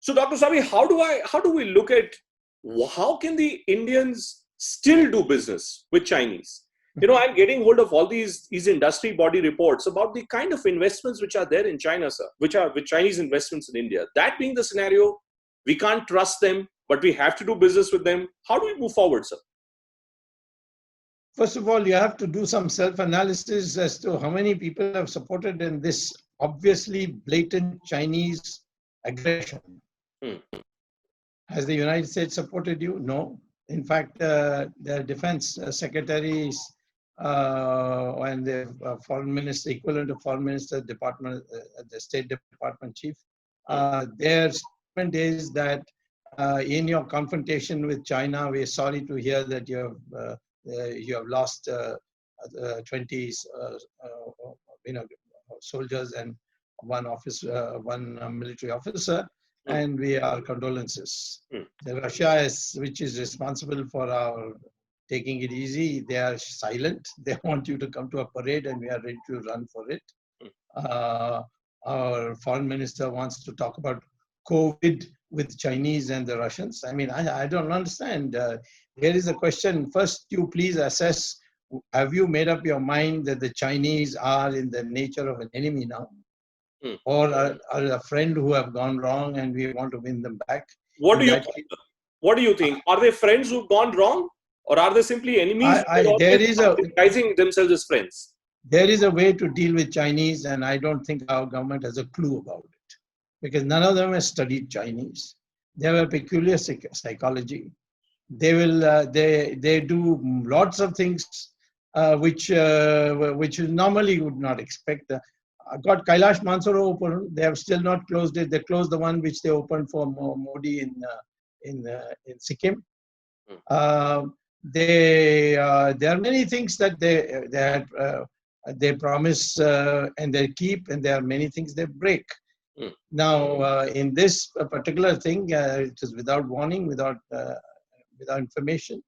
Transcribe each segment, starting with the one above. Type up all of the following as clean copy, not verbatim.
So, Dr. Swamy, how do we look at how can the Indians still do business with Chinese? I'm getting hold of all these industry body reports about the kind of investments which are there in China, sir, which are with Chinese investments in India. That being the scenario, we can't trust them, but we have to do business with them. How do we move forward, sir? First of all, you have to do some self-analysis as to how many people have supported in this obviously blatant Chinese aggression. Has the United States supported you? No. In fact, the defense secretaries and the foreign minister, equivalent to foreign minister department, the State Department chief, their statement is that in your confrontation with China, we are sorry to hear that you have lost 20 soldiers and one military officer, and we are condolences. Russia, which is responsible for our taking it easy, they are silent. They want you to come to a parade, and we are ready to run for it. Our foreign minister wants to talk about COVID with Chinese and the Russians. I mean, I don't understand. Here is a question. First, you please assess, have you made up your mind that the Chinese are in the nature of an enemy now? Or are a friend who have gone wrong and we want to win them back? What do you think? Are they friends who've gone wrong? Or are they simply enemies disguising themselves as friends? There is a way to deal with Chinese, and I don't think our government has a clue about it. Because none of them has studied Chinese. They have a peculiar psychology. They will they do lots of things which normally you would not expect. Got Kailash Mansaro open. They have still not closed it. They closed the one which they opened for Modi in Sikkim. There are many things that they promise and they keep, and there are many things they break. Now, in this particular thing, it is without warning, without information.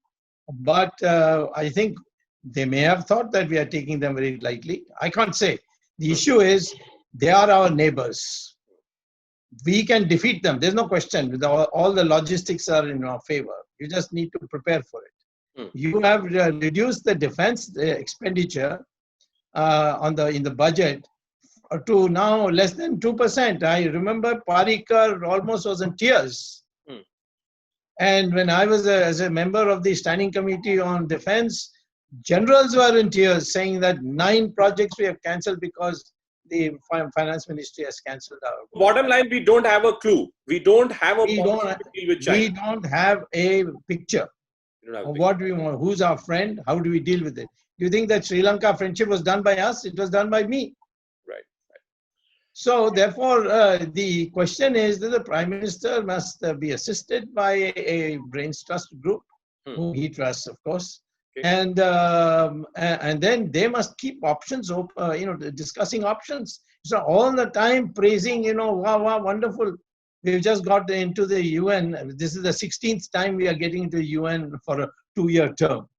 But I think they may have thought that we are taking them very lightly. I can't say. The issue is they are our neighbors. We can defeat them. There's no question. All the logistics are in our favor. You just need to prepare for it. You have reduced the defense expenditure in the budget to now less than 2%. I remember Parikar almost was in tears. And when I was as a member of the Standing Committee on Defense, generals were in tears saying that 9 projects we have cancelled because the finance ministry has cancelled our. Bottom line, we don't have a clue. We don't have a policy to deal with China. We don't have a picture of what we want. Who's our friend? How do we deal with it? Do you think that Sri Lanka friendship was done by us? It was done by me. Right. So therefore, the question is that the Prime Minister must be assisted by a brains trust group, whom he trusts, of course. And then they must keep options open, discussing options. So all the time praising, wow, wonderful. We've just got into the UN. This is the 16th time we are getting into the UN for a 2-year term.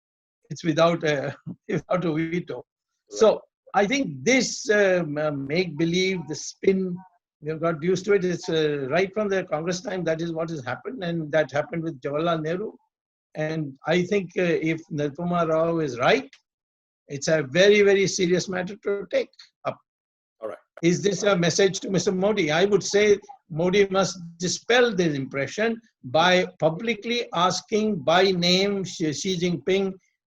It's without a veto. Right. So I think this make-believe, the spin, we've got used to it. It's right from the Congress time, that is what has happened. And that happened with Jawaharlal Nehru. And I think if Narasimha Rao is right, it's a very, very serious matter to take up. All right. Is this a message to Mr. Modi? I would say Modi must dispel this impression by publicly asking by name Xi Jinping,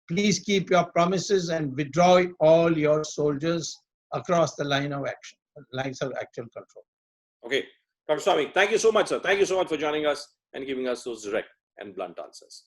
please keep your promises and withdraw all your soldiers across the lines of actual control. Okay. Dr. Swamy, thank you so much, sir. Thank you so much for joining us and giving us those direct and blunt answers.